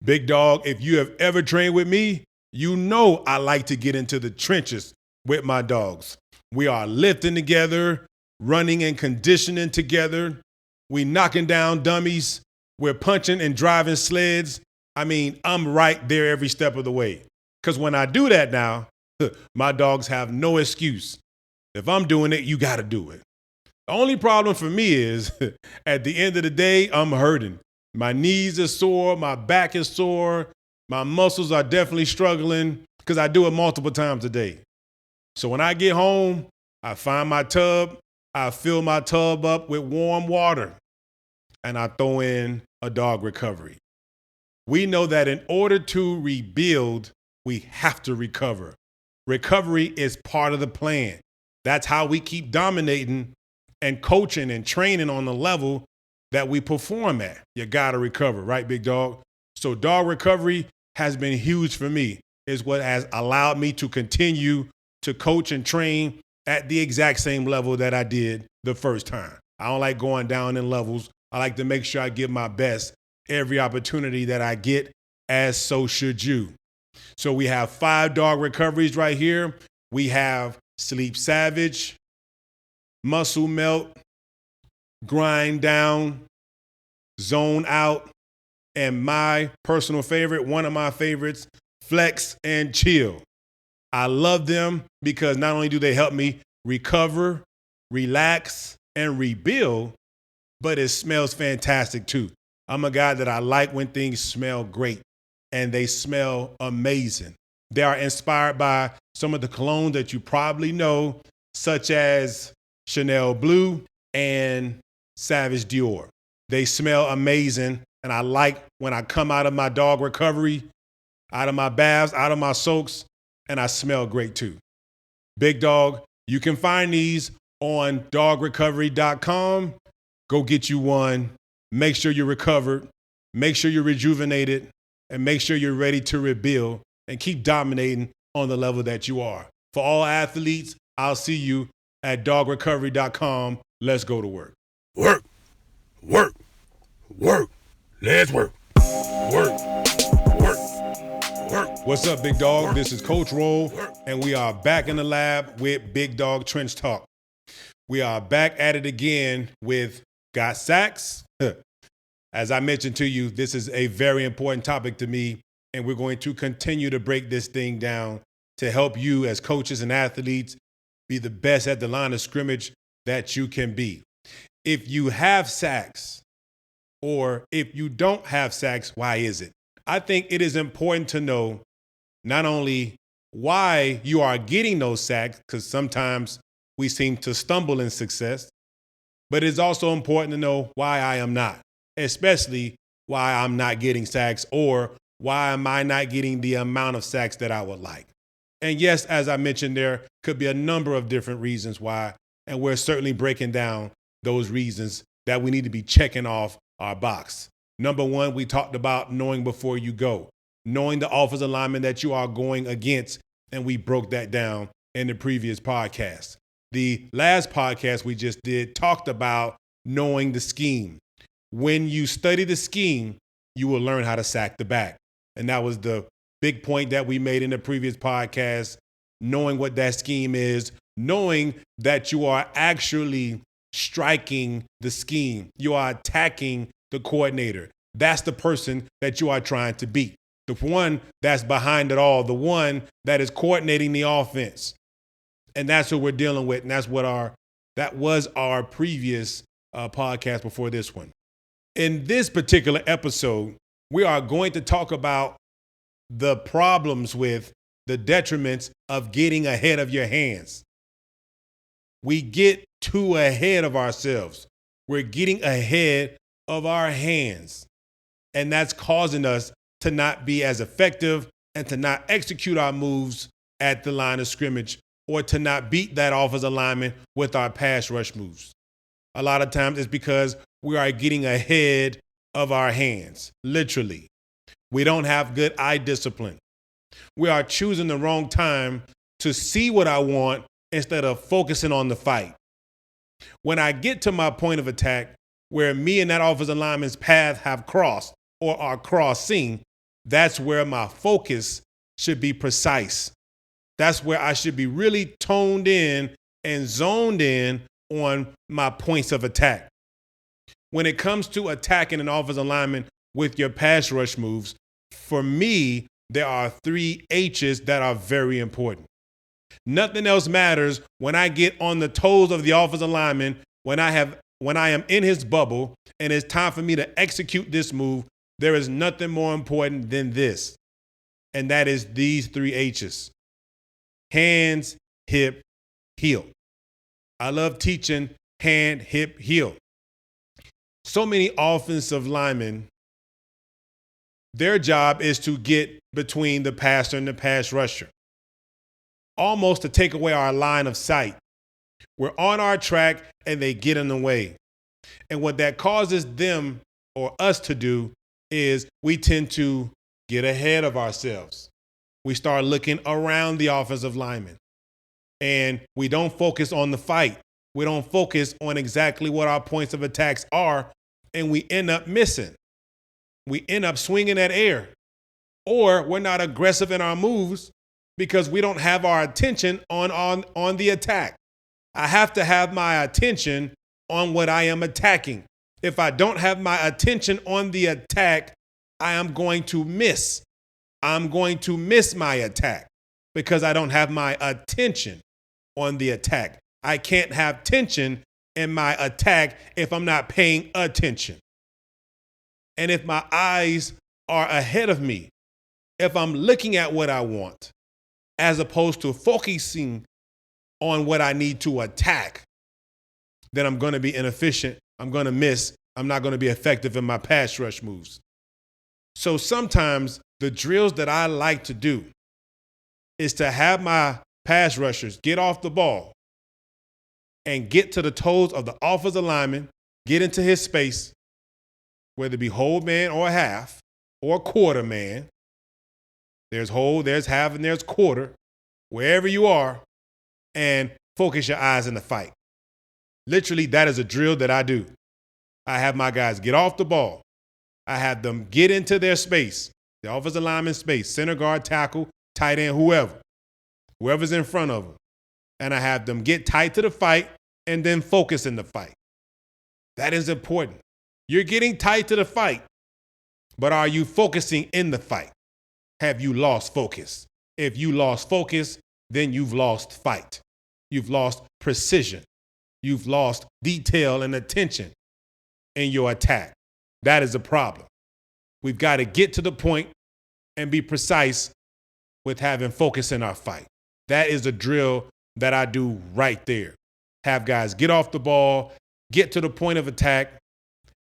Big Dog, if you have ever trained with me, you know I like to get into the trenches with my dogs. We are lifting together, running and conditioning together. We knocking down dummies. We're punching and driving sleds. I mean, I'm right there every step of the way. Because when I do that now, my dogs have no excuse. If I'm doing it, you got to do it. The only problem for me is at the end of the day, I'm hurting. My knees are sore, my back is sore, my muscles are definitely struggling because I do it multiple times a day. So when I get home, I find my tub, I fill my tub up with warm water, and I throw in a dog recovery. We know that in order to rebuild, we have to recover. Recovery is part of the plan. That's how we keep dominating and coaching and training on the level that we perform at. You gotta recover, right, Big Dog? So dog recovery has been huge for me. It's what has allowed me to continue to coach and train at the exact same level that I did the first time. I don't like going down in levels. I like to make sure I give my best every opportunity that I get, as so should you. So we have 5 dog recoveries right here. We have Sleep Savage, Muscle Melt, Grind Down, Zone Out, and my personal favorite, one of my favorites, Flex and Chill. I love them because not only do they help me recover, relax, and rebuild, but it smells fantastic too. I'm a guy that I like when things smell great, and they smell amazing. They are inspired by some of the colognes that you probably know, such as Chanel Blue and Savage Dior. They smell amazing, and I like when I come out of my dog recovery, out of my baths, out of my soaks, and I smell great too. Big Dog, you can find these on dogrecovery.com. Go get you one. Make sure you're recovered. Make sure you're rejuvenated, and make sure you're ready to rebuild and keep dominating on the level that you are. For all athletes, I'll see you at dogrecovery.com. Let's go to work. Work, work, work. Let's work. Work, work, work. What's up, Big Dog? This is Coach Roll, and we are back in the lab with Big Dog Trench Talk. We are back at it again with Got Sacks? As I mentioned to you, this is a very important topic to me, and we're going to continue to break this thing down to help you as coaches and athletes be the best at the line of scrimmage that you can be. If you have sacks, or if you don't have sacks, why is it? I think it is important to know not only why you are getting those sacks, because sometimes we seem to stumble in success, but it's also important to know why I am not, especially why I'm not getting sacks, or why am I not getting the amount of sacks that I would like. And yes, as I mentioned, there could be a number of different reasons why, and we're certainly breaking down those reasons that we need to be checking off our box. Number one, we talked about knowing before you go, knowing the offensive lineman that you are going against, and we broke that down in the previous podcast. The last podcast we just did talked about knowing the scheme. When you study the scheme, you will learn how to sack the back. And that was the big point that we made in the previous podcast, knowing what that scheme is, knowing that you are actually striking the scheme. You are attacking the coordinator. That's the person that you are trying to beat. The one that's behind it all, the one that is coordinating the offense. And that's what we're dealing with. And that was our previous podcast before this one. In this particular episode, we are going to talk about the problems with the detriments of getting ahead of your hands. We get too ahead of ourselves. We're getting ahead of our hands. And that's causing us to not be as effective and to not execute our moves at the line of scrimmage, or to not beat that offensive lineman with our pass rush moves. A lot of times it's because we are getting ahead of our hands, literally. We don't have good eye discipline. We are choosing the wrong time to see what I want instead of focusing on the fight. When I get to my point of attack, where me and that offensive lineman's path have crossed or are crossing, That's where my focus should be precise. That's where I should be really toned in and zoned in on my points of attack. When it comes to attacking an offensive lineman with your pass rush moves, for me, there are 3 H's that are very important. Nothing else matters when I get on the toes of the offensive lineman, when I am in his bubble and it's time for me to execute this move. There is nothing more important than this. And that is these 3 H's. Hands, hip, heel. I love teaching hand, hip, heel. So many offensive linemen, their job is to get between the passer and the pass rusher, almost to take away our line of sight. We're on our track and they get in the way. And what that causes them or us to do is we tend to get ahead of ourselves. We start looking around the offensive lineman and we don't focus on the fight. We don't focus on exactly what our points of attacks are, and we end up missing. We end up swinging at air, or we're not aggressive in our moves because we don't have our attention on the attack. I have to have my attention on what I am attacking. If I don't have my attention on the attack, I am going to miss. I'm going to miss my attack because I don't have my attention on the attack. I can't have tension in my attack if I'm not paying attention. And if my eyes are ahead of me, if I'm looking at what I want, as opposed to focusing on what I need to attack, then I'm going to be inefficient. I'm going to miss. I'm not going to be effective in my pass rush moves. So sometimes the drills that I like to do is to have my pass rushers get off the ball and get to the toes of the offensive lineman, get into his space, whether it be whole man or half or quarter man. There's whole, there's half, and there's quarter, wherever you are, and focus your eyes in the fight. Literally, that is a drill that I do. I have my guys get off the ball. I have them get into their space, the offensive lineman space, center guard, tackle, tight end, whoever's in front of them. And I have them get tight to the fight and then focus in the fight. That is important. You're getting tight to the fight, but are you focusing in the fight? Have you lost focus? If you lost focus, then you've lost fight. You've lost precision. You've lost detail and attention in your attack. That is a problem. We've got to get to the point and be precise with having focus in our fight. That is a drill that I do right there. Have guys get off the ball, get to the point of attack,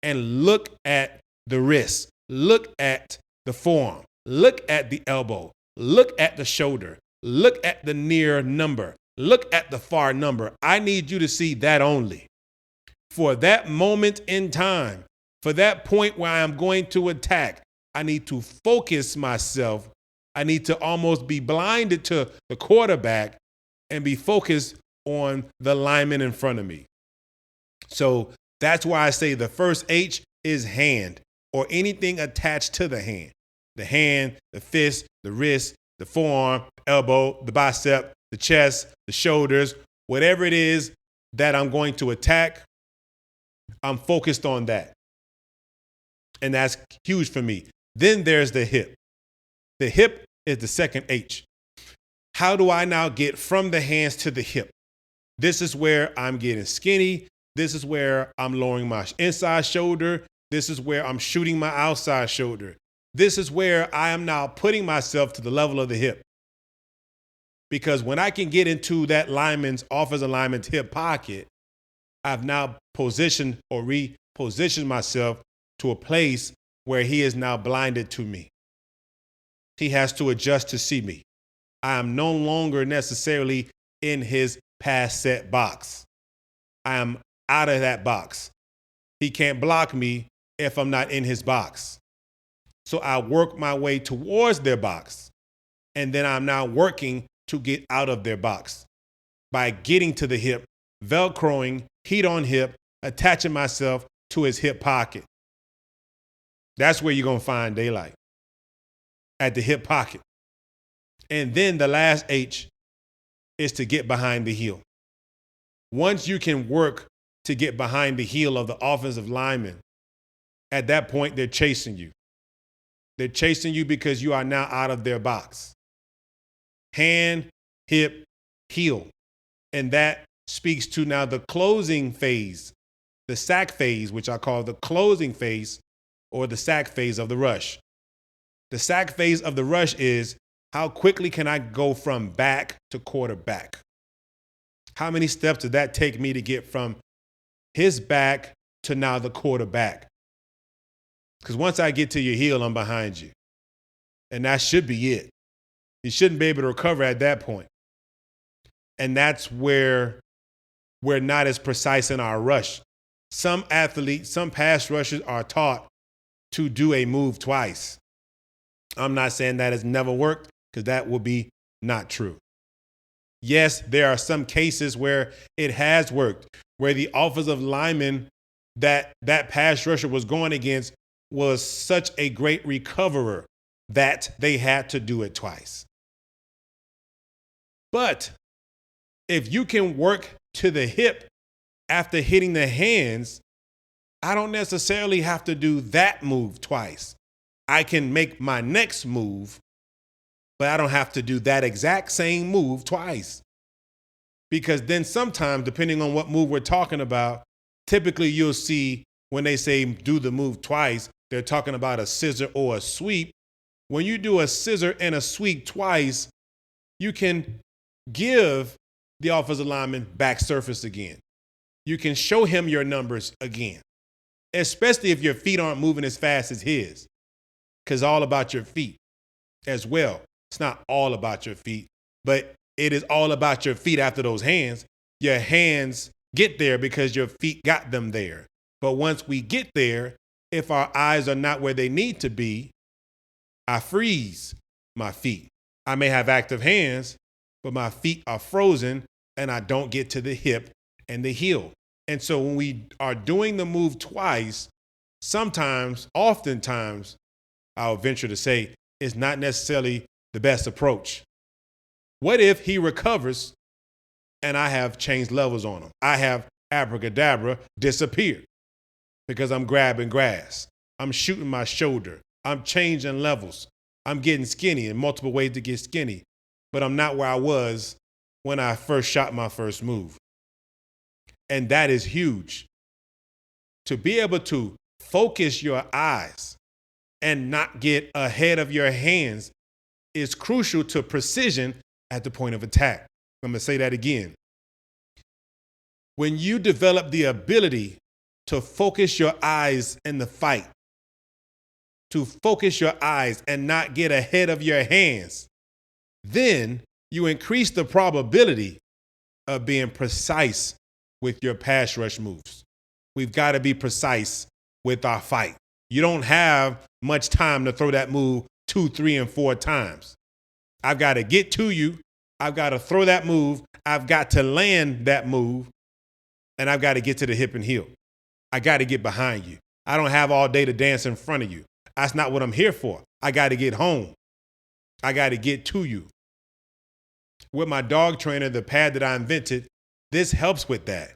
and look at the wrist, look at the forearm, look at the elbow, look at the shoulder, look at the near number, look at the far number. I need you to see that only. For that moment in time, for that point where I am going to attack, I need to focus myself. I need to almost be blinded to the quarterback and be focused on the lineman in front of me. So that's why I say the first H is hand, or anything attached to the hand. The hand, the fist, the wrist, the forearm, elbow, the bicep, the chest, the shoulders, whatever it is that I'm going to attack, I'm focused on that. And that's huge for me. Then there's the hip. The hip is the second H. How do I now get from the hands to the hip? This is where I'm getting skinny. This is where I'm lowering my inside shoulder. This is where I'm shooting my outside shoulder. This is where I am now putting myself to the level of the hip. Because when I can get into that offensive lineman's hip pocket, I've now positioned or repositioned myself to a place where he is now blinded to me. He has to adjust to see me. I am no longer necessarily in his pass set box. I am out of that box. He can't block me if I'm not in his box. So I work my way towards their box, and then I'm now working to get out of their box by getting to the hip, Velcroing, heat on hip, attaching myself to his hip pocket. That's where you're going to find daylight. at the hip pocket. And then the last H is to get behind the heel. Once you can work to get behind the heel of the offensive lineman, at that point, they're chasing you. They're chasing you because you are now out of their box. Hand, hip, heel. And that speaks to now the closing phase, the sack phase, which I call the closing phase or the sack phase of the rush. The sack phase of the rush is how quickly can I go from back to quarterback? How many steps did that take me to get from his back to now the quarterback? Because once I get to your heel, I'm behind you. And that should be it. You shouldn't be able to recover at that point. And that's where we're not as precise in our rush. Some athletes, some pass rushers are taught to do a move twice. I'm not saying that has never worked, because that will be not true. Yes, there are some cases where it has worked, where the offensive lineman that pass rusher was going against was such a great recoverer that they had to do it twice. But if you can work to the hip after hitting the hands, I don't necessarily have to do that move twice. I can make my next move, but I don't have to do that exact same move twice. Because then sometimes, depending on what move we're talking about, typically you'll see when they say do the move twice, they're talking about a scissor or a sweep. When you do a scissor and a sweep twice, you can give the offensive lineman back surface again. You can show him your numbers again, especially if your feet aren't moving as fast as his, because it's all about your feet as well. It's not all about your feet, but it is all about your feet after those hands. Your hands get there because your feet got them there. But once we get there, if our eyes are not where they need to be, I freeze my feet. I may have active hands, but my feet are frozen and I don't get to the hip and the heel. And so when we are doing the move twice, oftentimes, I'll venture to say, it's not necessarily the best approach. What if he recovers and I have changed levels on him? I have abracadabra disappeared because I'm grabbing grass. I'm shooting my shoulder. I'm changing levels. I'm getting skinny in multiple ways to get skinny, but I'm not where I was when I first shot my first move. And that is huge. To be able to focus your eyes and not get ahead of your hands is crucial to precision at the point of attack. I'm going to say that again. When you develop the ability to focus your eyes in the fight, to focus your eyes and not get ahead of your hands, then you increase the probability of being precise with your pass rush moves. We've got to be precise with our fight. You don't have much time to throw that move 2, 3, and 4 times. I've got to get to you. I've got to throw that move. I've got to land that move. And I've got to get to the hip and heel. I got to get behind you. I don't have all day to dance in front of you. That's not what I'm here for. I got to get home. I got to get to you. With my dog trainer, the pad that I invented, this helps with that.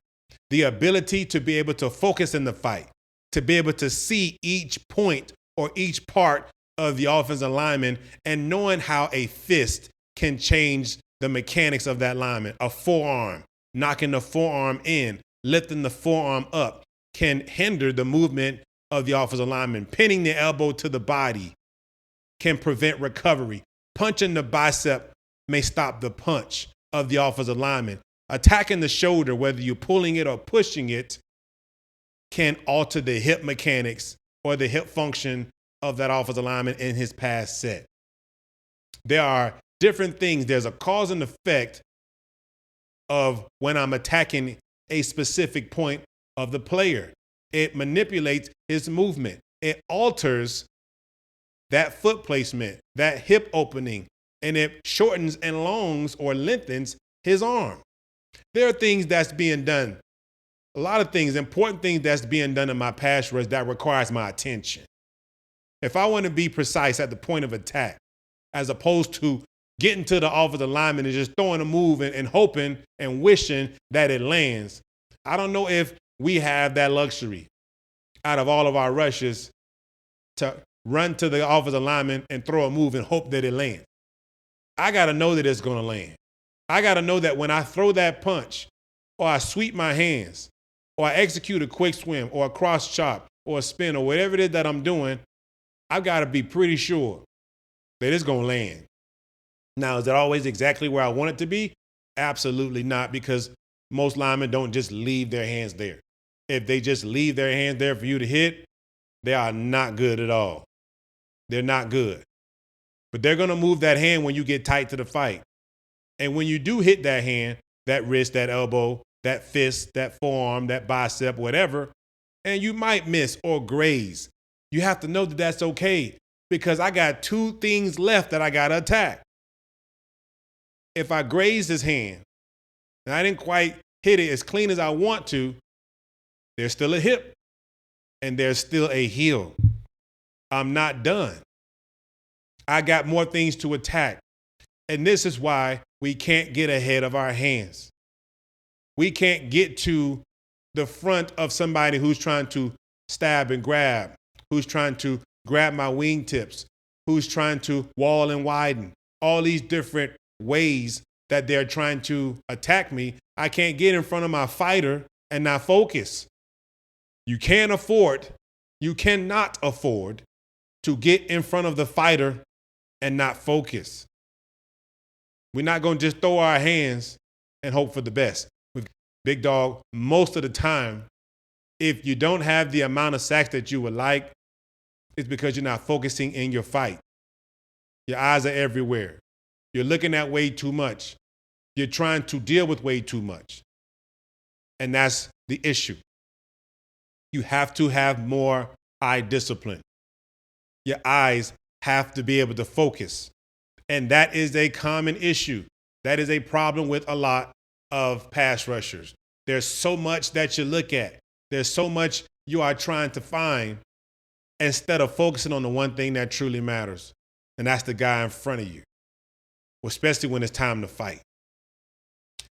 The ability to be able to focus in the fight, to be able to see each point or each part of the offensive lineman and knowing how a fist can change the mechanics of that lineman. A forearm, knocking the forearm in, lifting the forearm up can hinder the movement of the offensive lineman. Pinning the elbow to the body can prevent recovery. Punching the bicep may stop the punch of the offensive lineman. Attacking the shoulder, whether you're pulling it or pushing it, can alter the hip mechanics or the hip function of that offensive lineman in his pass set. There are different things. There's a cause and effect of when I'm attacking a specific point of the player. It manipulates his movement. It alters that foot placement, that hip opening, and it shortens and longs or lengthens his arm. There are things that's being done, a lot of things, important things that's being done in my pass rush that requires my attention. If I want to be precise at the point of attack, as opposed to getting to the offensive lineman and just throwing a move and hoping and wishing that it lands. I don't know if we have that luxury out of all of our rushes to run to the offensive lineman and throw a move and hope that it lands. I got to know that it's going to land. I got to know that when I throw that punch or I sweep my hands or I execute a quick swim or a cross chop or a spin or whatever it is that I'm doing, I've got to be pretty sure that it's going to land. Now, is it always exactly where I want it to be? Absolutely not, because most linemen don't just leave their hands there. If they just leave their hands there for you to hit, they are not good at all. They're not good. But they're going to move that hand when you get tight to the fight. And when you do hit that hand, that wrist, that elbow, that fist, that forearm, that bicep, whatever, and you might miss or graze, you have to know that that's okay, because I got two things left that I got to attack. If I graze his hand and I didn't quite hit it as clean as I want to, there's still a hip and there's still a heel. I'm not done. I got more things to attack. And this is why we can't get ahead of our hands. We can't get to the front of somebody who's trying to stab and grab, who's trying to grab my wingtips, who's trying to wall and widen, all these different ways that they're trying to attack me. I can't get in front of my fighter and not focus. You cannot afford to get in front of the fighter and not focus. We're not going to just throw our hands and hope for the best. With Big Dog, most of the time, if you don't have the amount of sacks that you would like, it's because you're not focusing in your fight. Your eyes are everywhere. You're looking at way too much. You're trying to deal with way too much. And that's the issue. You have to have more eye discipline. Your eyes have to be able to focus. And that is a common issue. That is a problem with a lot of pass rushers. There's so much that you look at. There's so much you are trying to find instead of focusing on the one thing that truly matters. And that's the guy in front of you, especially when it's time to fight.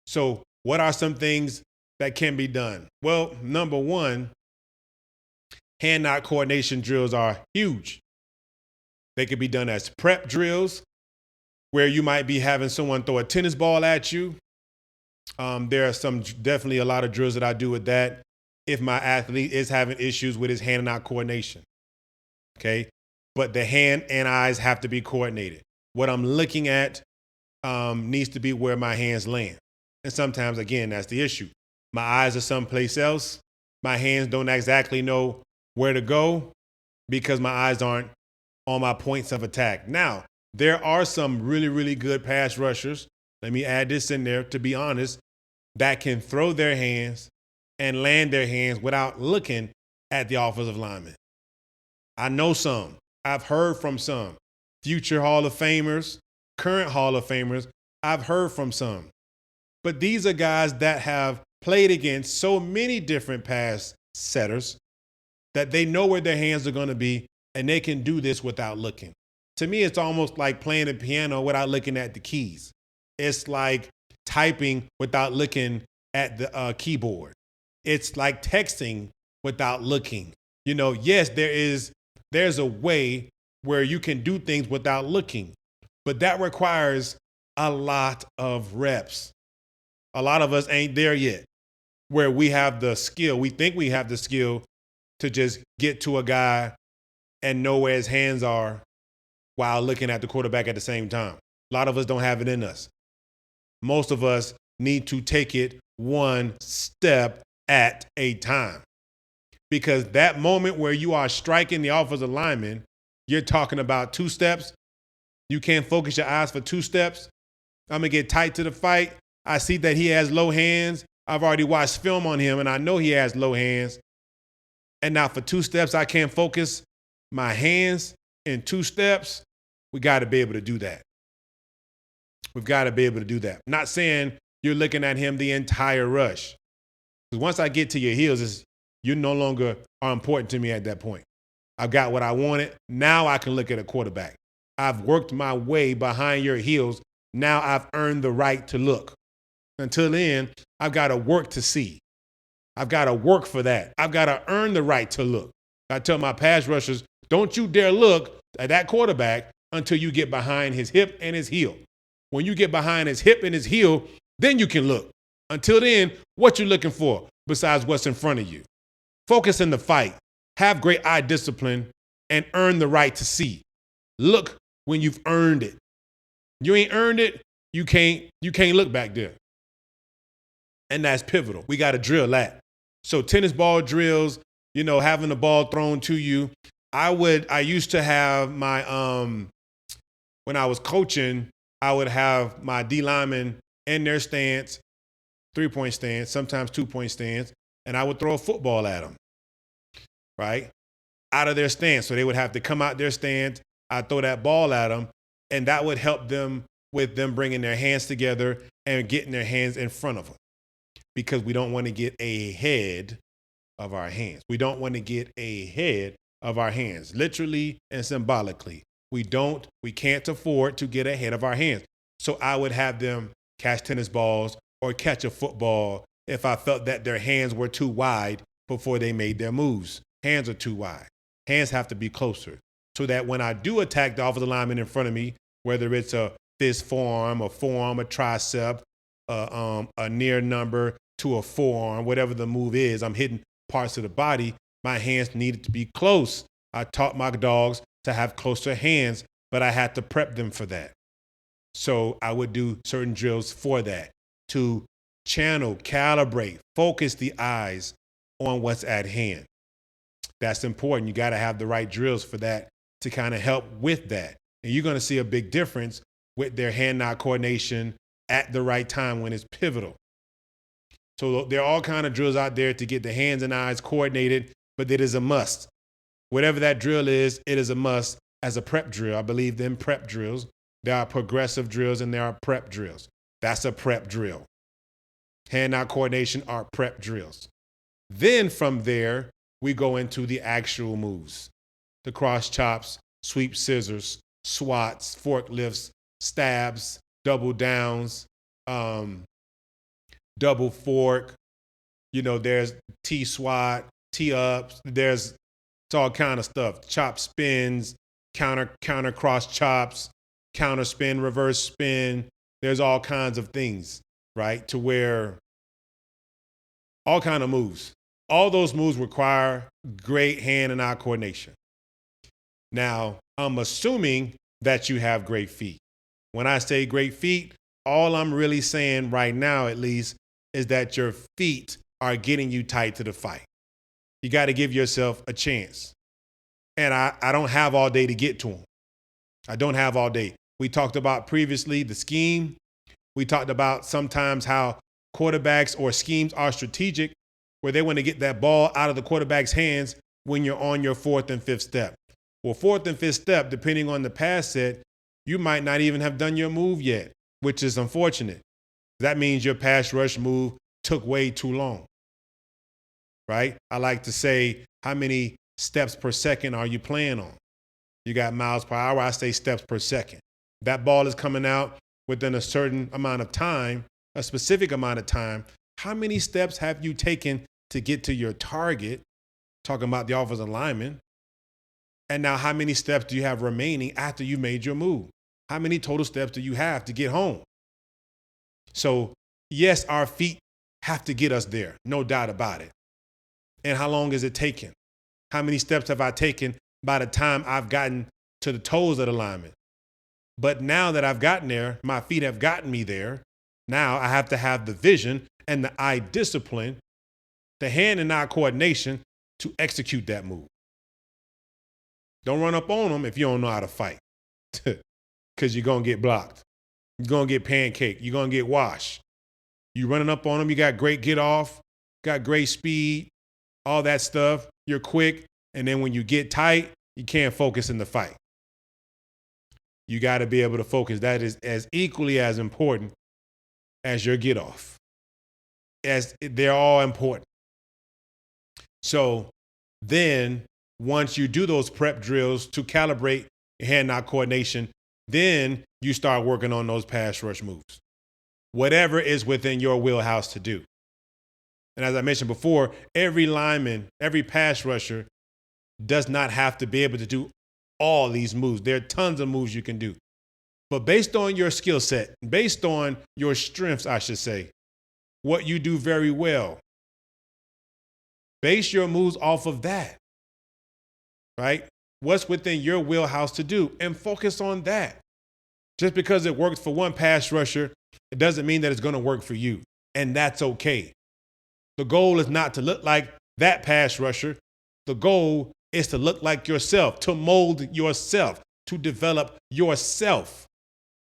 So what are some things that can be done? Well, number one, hand-eye coordination drills are huge. They could be done as prep drills, where you might be having someone throw a tennis ball at you. There are definitely a lot of drills that I do with that if my athlete is having issues with his hand and eye coordination. Okay? But the hand and eyes have to be coordinated. What I'm looking at needs to be where my hands land. And sometimes, again, that's the issue. My eyes are someplace else. My hands don't exactly know where to go because my eyes aren't on my points of attack. Now, there are some really, really good pass rushers, let me add this in there to be honest, that can throw their hands and land their hands without looking at the offensive lineman. I know some. I've heard from some. Future Hall of Famers, current Hall of Famers, I've heard from some. But these are guys that have played against so many different pass setters that they know where their hands are going to be, and they can do this without looking. To me, it's almost like playing the piano without looking at the keys. It's like typing without looking at the keyboard. It's like texting without looking. You know, yes, there's a way where you can do things without looking, but that requires a lot of reps. A lot of us ain't there yet, where we have the skill. We think we have the skill to just get to a guy and know where his hands are while looking at the quarterback at the same time. A lot of us don't have it in us. Most of us need to take it one step at a time. Because that moment where you are striking the offensive lineman, you're talking about 2 steps. You can't focus your eyes for 2 steps. I'm going to get tight to the fight. I see that he has low hands. I've already watched film on him, and I know he has low hands. And now for 2 steps, I can't focus my hands in 2 steps. We got to be able to do that. We've got to be able to do that. I'm not saying you're looking at him the entire rush. Because once I get to your heels, you no longer are important to me at that point. I've got what I wanted. Now I can look at a quarterback. I've worked my way behind your heels. Now I've earned the right to look. Until then, I've got to work to see. I've got to work for that. I've got to earn the right to look. I tell my pass rushers, don't you dare look at that quarterback until you get behind his hip and his heel. When you get behind his hip and his heel, then you can look. Until then, what you looking for besides what's in front of you? Focus in the fight. Have great eye discipline and earn the right to see. Look when you've earned it. You ain't earned it, you can't look back there. And that's pivotal. We got to drill that. So tennis ball drills, having the ball thrown to you. I used to have my, when I was coaching, I would have my D linemen in their stance, 3-point stance, sometimes 2-point stance, and I would throw a football at them, right? Out of their stance. So they would have to come out their stance. I'd throw that ball at them, and that would help them with them bringing their hands together and getting their hands in front of them, because we don't want to get ahead of our hands. We don't want to get ahead of our hands, literally and symbolically. We can't afford to get ahead of our hands. So I would have them catch tennis balls or catch a football if I felt that their hands were too wide before they made their moves. Hands are too wide. Hands have to be closer so that when I do attack the offensive lineman in front of me, whether it's a fist forearm, a tricep, a near number to a forearm, whatever the move is, I'm hitting parts of the body, my hands needed to be close. I taught my dogs to have closer hands, but I had to prep them for that. So I would do certain drills for that, to channel, calibrate, focus the eyes on what's at hand. That's important. You got to have the right drills for that to kind of help with that. And you're going to see a big difference with their hand-eye coordination at the right time when it's pivotal. So there are all kinds of drills out there to get the hands and eyes coordinated, but it is a must. Whatever that drill is, it is a must as a prep drill. I believe in prep drills. There are progressive drills and there are prep drills. That's a prep drill. Hand-eye coordination are prep drills. Then from there, we go into the actual moves. The cross chops, sweep scissors, swats, forklifts, stabs, double downs, double fork. There's T-swat, T-ups. It's all kind of stuff. Chop spins, counter cross chops, counter spin, reverse spin. There's all kinds of things, right? To where all kind of moves. All those moves require great hand and eye coordination. Now, I'm assuming that you have great feet. When I say great feet, all I'm really saying right now, at least, is that your feet are getting you tight to the fight. You got to give yourself a chance. And I don't have all day to get to them. I don't have all day. We talked about previously the scheme. We talked about sometimes how quarterbacks or schemes are strategic, where they want to get that ball out of the quarterback's hands when you're on your 4th and 5th step. Well, 4th and 5th step, depending on the pass set, you might not even have done your move yet, which is unfortunate. That means your pass rush move took way too long, right? I like to say, how many steps per second are you playing on? You got miles per hour, I say steps per second. That ball is coming out within a certain amount of time, a specific amount of time. How many steps have you taken to get to your target? Talking about the offensive lineman. And now how many steps do you have remaining after you made your move? How many total steps do you have to get home? So yes, our feet have to get us there, no doubt about it. And how long is it taking? How many steps have I taken by the time I've gotten to the toes of the lineman? But now that I've gotten there, my feet have gotten me there. Now I have to have the vision and the eye discipline, the hand and eye coordination to execute that move. Don't run up on them if you don't know how to fight, because you're going to get blocked. You're going to get pancaked. You're going to get washed. You running up on them, you got great get off, got great speed, all that stuff. You're quick. And then when you get tight, you can't focus in the fight. You got to be able to focus. That is as equally as important as your get off. As they're all important. So then once you do those prep drills to calibrate your hand-eye coordination. Then you start working on those pass rush moves. Whatever is within your wheelhouse to do. And as I mentioned before, every lineman, every pass rusher does not have to be able to do all these moves. There are tons of moves you can do. But based on your skill set, based on your strengths, I should say, what you do very well, base your moves off of that, right? What's within your wheelhouse to do, and focus on that. Just because it worked for one pass rusher, it doesn't mean that it's going to work for you, and that's okay. The goal is not to look like that pass rusher. The goal is to look like yourself, to mold yourself, to develop yourself.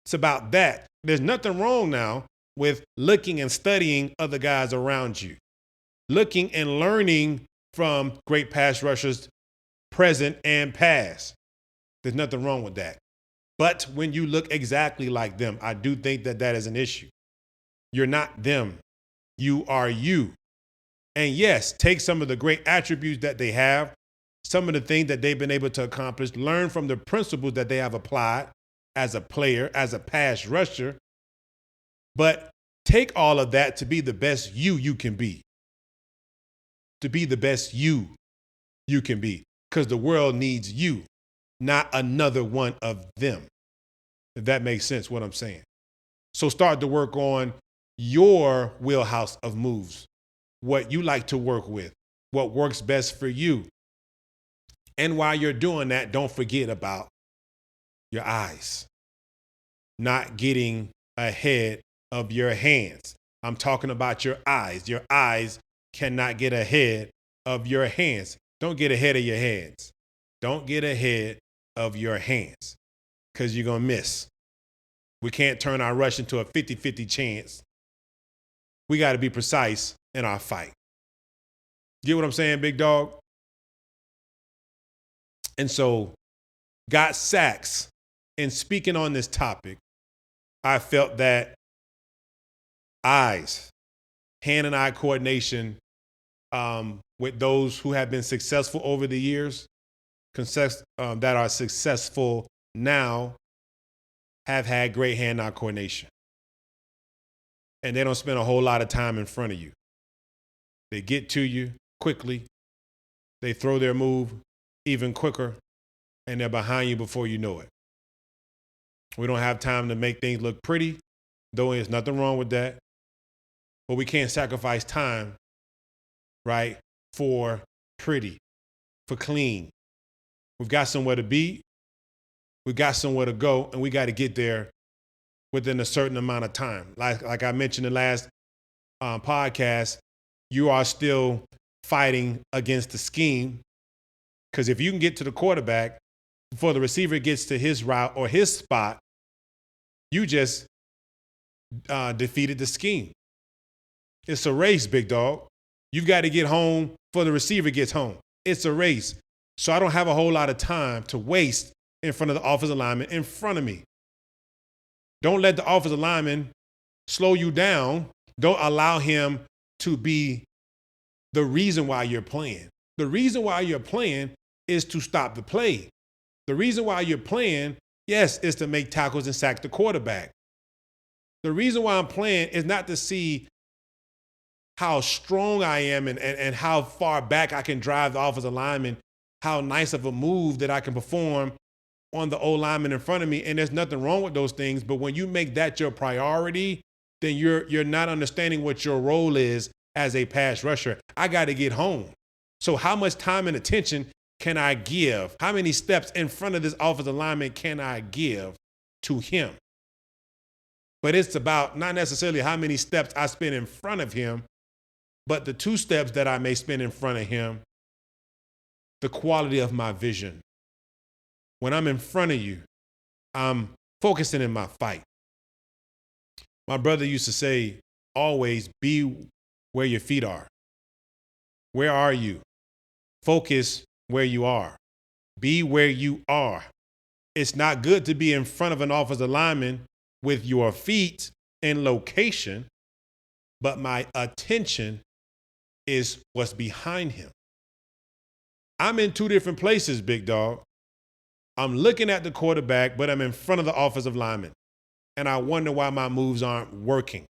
It's about that. There's nothing wrong now with looking and studying other guys around you, looking and learning from great pass rushers, present and past. There's nothing wrong with that. But when you look exactly like them, I do think that that is an issue. You're not them. You are you. And yes, take some of the great attributes that they have, some of the things that they've been able to accomplish, learn from the principles that they have applied as a player, as a pass rusher, but take all of that to be the best you can be. To be the best you can be. Because the world needs you, not another one of them. If that makes sense, what I'm saying. So start to work on your wheelhouse of moves, what you like to work with, what works best for you. And while you're doing that, don't forget about your eyes, not getting ahead of your hands. I'm talking about your eyes. Your eyes cannot get ahead of your hands. Don't get ahead of your hands. Don't get ahead of your hands because you're going to miss. We can't turn our rush into a 50-50 chance. We got to be precise in our fight. Get what I'm saying, big dog? And so, got sacks. And speaking on this topic, I felt that eyes, hand and eye coordination with those who have been successful over the years, that are successful now, have had great hand-eye coordination. And they don't spend a whole lot of time in front of you. They get to you quickly. They throw their move even quicker, and they're behind you before you know it. We don't have time to make things look pretty, though there's nothing wrong with that. But we can't sacrifice time, right, for pretty, for clean. We've got somewhere to be. We've got somewhere to go, and we got to get there within a certain amount of time. Like I mentioned in the last podcast, you are still fighting against the scheme, because if you can get to the quarterback before the receiver gets to his route or his spot, you just defeated the scheme. It's a race, big dog. You've got to get home before the receiver gets home. It's a race. So I don't have a whole lot of time to waste in front of the offensive lineman in front of me. Don't let the offensive lineman slow you down. Don't allow him to be the reason why you're playing. The reason why you're playing is to stop the play. The reason why you're playing, yes, is to make tackles and sack the quarterback. The reason why I'm playing is not to see how strong I am and how far back I can drive the offensive lineman, how nice of a move that I can perform on the O-lineman in front of me. And there's nothing wrong with those things. But when you make that your priority, then you're not understanding what your role is as a pass rusher. I got to get home. So how much time and attention can I give? How many steps in front of this offensive lineman can I give to him? But it's about not necessarily how many steps I spend in front of him, but the 2 steps that I may spend in front of him, the quality of my vision. When I'm in front of you, I'm focusing in my fight. My brother used to say, always be where your feet are. Where are you? Focus where you are. Be where you are. It's not good to be in front of an offensive lineman with your feet in location, but my attention is what's behind him. I'm in 2 different places, big dog. I'm looking at the quarterback, but I'm in front of the offensive lineman. And I wonder why my moves aren't working,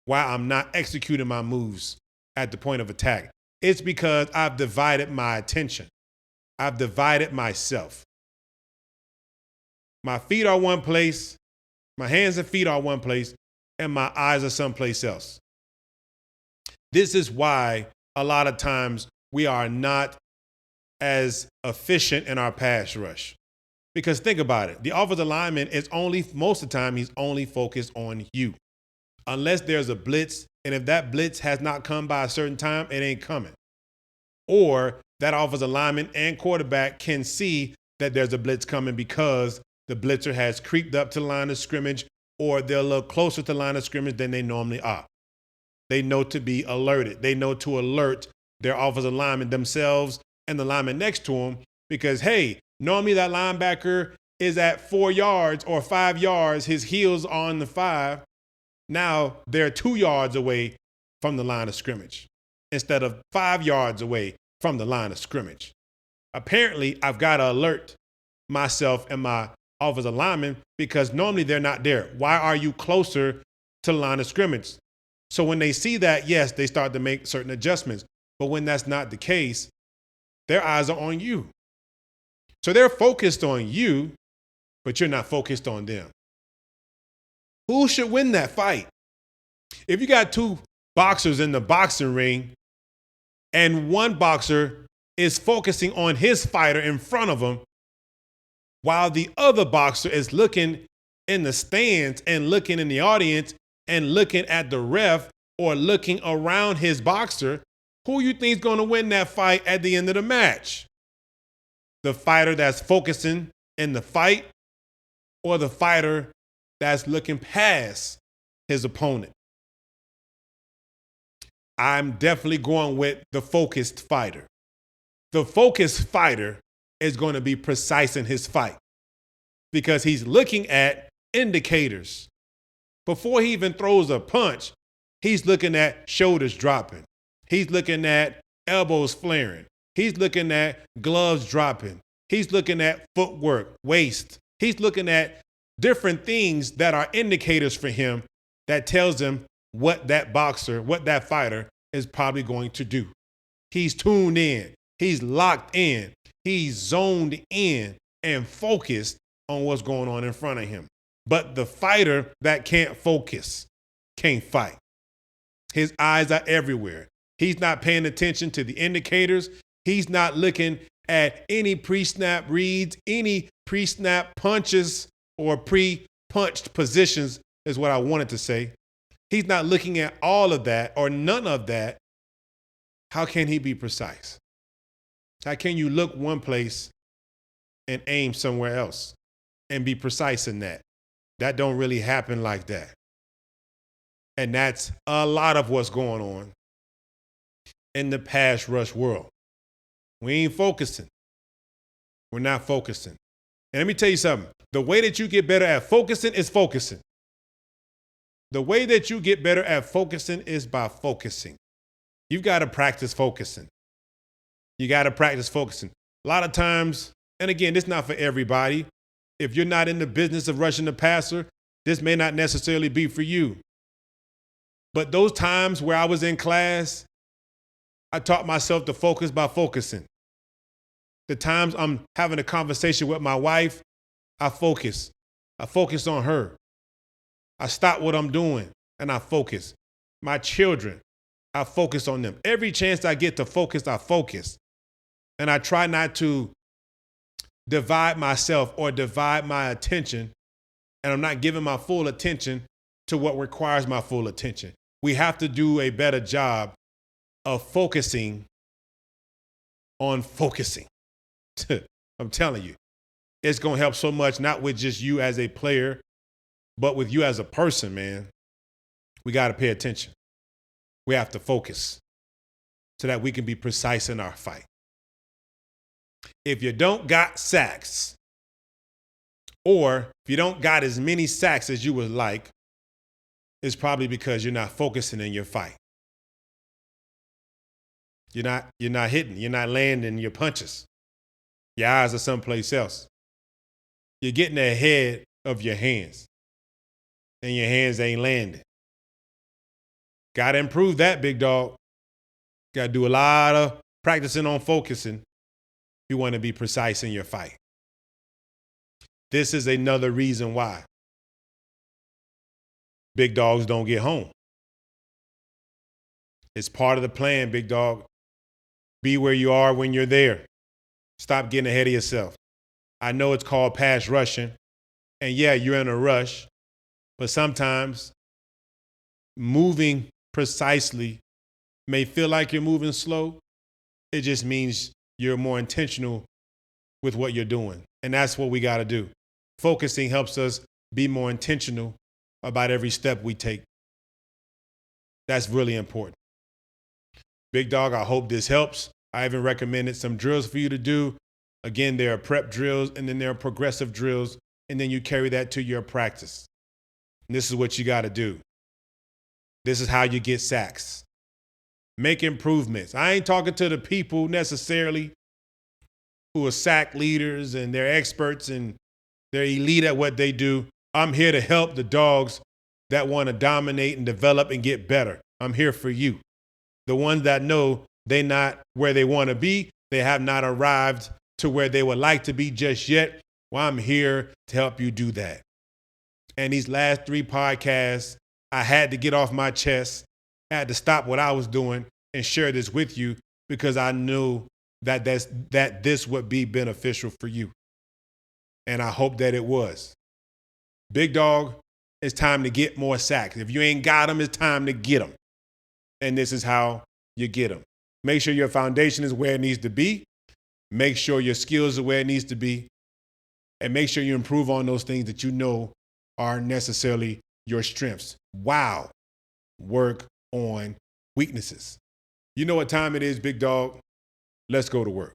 why I'm not executing my moves at the point of attack. It's because I've divided my attention. I've divided myself. My feet are one place, my hands and feet are one place, and my eyes are someplace else. This is why a lot of times we are not as efficient in our pass rush. Because think about it. The offensive lineman is most of the time, he's only focused on you. Unless there's a blitz, and if that blitz has not come by a certain time, it ain't coming. Or that offensive lineman and quarterback can see that there's a blitz coming because the blitzer has creeped up to the line of scrimmage, or they're a little closer to the line of scrimmage than they normally are. They know to be alerted. They know to alert their offensive lineman themselves and the lineman next to them because, hey, normally that linebacker is at 4 yards or 5 yards. His heels are on the 5. Now they're 2 yards away from the line of scrimmage instead of 5 yards away from the line of scrimmage. Apparently, I've got to alert myself and my offensive lineman because normally they're not there. Why are you closer to the line of scrimmage? So when they see that, yes, they start to make certain adjustments. But when that's not the case, their eyes are on you. So they're focused on you, but you're not focused on them. Who should win that fight? If you got 2 boxers in the boxing ring and one boxer is focusing on his fighter in front of him while the other boxer is looking in the stands and looking in the audience and looking at the ref or looking around his boxer, who you think is going to win that fight at the end of the match? The fighter that's focusing in the fight or the fighter that's looking past his opponent? I'm definitely going with the focused fighter. The focused fighter is going to be precise in his fight because he's looking at indicators. Before he even throws a punch, he's looking at shoulders dropping. He's looking at elbows flaring. He's looking at gloves dropping. He's looking at footwork, waist. He's looking at different things that are indicators for him that tells him what that boxer, what that fighter is probably going to do. He's tuned in. He's locked in. He's zoned in and focused on what's going on in front of him. But the fighter that can't focus can't fight. His eyes are everywhere. He's not paying attention to the indicators. He's not looking at any pre-snap reads, any pre-snap punches or pre-punched positions is what I wanted to say. He's not looking at all of that or none of that. How can he be precise? How can you look one place and aim somewhere else and be precise in that? That don't really happen like that. And that's a lot of what's going on in the pass rush world. We ain't focusing. We're not focusing. And let me tell you something. The way that you get better at focusing is focusing. The way that you get better at focusing is by focusing. You've got to practice focusing. You got to practice focusing. A lot of times, and again, this is not for everybody. If you're not in the business of rushing the passer, this may not necessarily be for you. But those times where I was in class, I taught myself to focus by focusing. The times I'm having a conversation with my wife, I focus. I focus on her. I stop what I'm doing and I focus. My children, I focus on them. Every chance I get to focus, I focus. And I try not to divide myself or divide my attention, and I'm not giving my full attention to what requires my full attention. We have to do a better job of focusing on focusing. I'm telling you, it's going to help so much, not with just you as a player, but with you as a person, man. We got to pay attention. We have to focus so that we can be precise in our fight. If you don't got sacks, or if you don't got as many sacks as you would like, it's probably because you're not focusing in your fight. You're not hitting, you're not landing your punches. Your eyes are someplace else. You're getting ahead of your hands, and your hands ain't landing. Got to improve that, big dog. Got to do a lot of practicing on focusing if you want to be precise in your fight. This is another reason why big dogs don't get home. It's part of the plan, big dog. Be where you are when you're there. Stop getting ahead of yourself. I know it's called pass rushing, and yeah, you're in a rush, but sometimes moving precisely may feel like you're moving slow. It just means you're more intentional with what you're doing, and that's what we got to do. Focusing helps us be more intentional about every step we take. That's really important. Big dog, I hope this helps. I even recommended some drills for you to do. Again, there are prep drills, and then there are progressive drills, and then you carry that to your practice. And this is what you got to do. This is how you get sacks. Make improvements. I ain't talking to the people necessarily who are sack leaders and they're experts and they're elite at what they do. I'm here to help the dogs that want to dominate and develop and get better. I'm here for you. The ones that know they're not where they want to be, they have not arrived to where they would like to be just yet. Well, I'm here to help you do that. And these last 3 podcasts, I had to get off my chest, I had to stop what I was doing and share this with you because I knew that this would be beneficial for you. And I hope that it was. Big dog, it's time to get more sacks. If you ain't got them, it's time to get them. And this is how you get them. Make sure your foundation is where it needs to be. Make sure your skills are where it needs to be. And make sure you improve on those things that you know are necessarily your strengths. Wow. Work on weaknesses. You know what time it is, big dog? Let's go to work.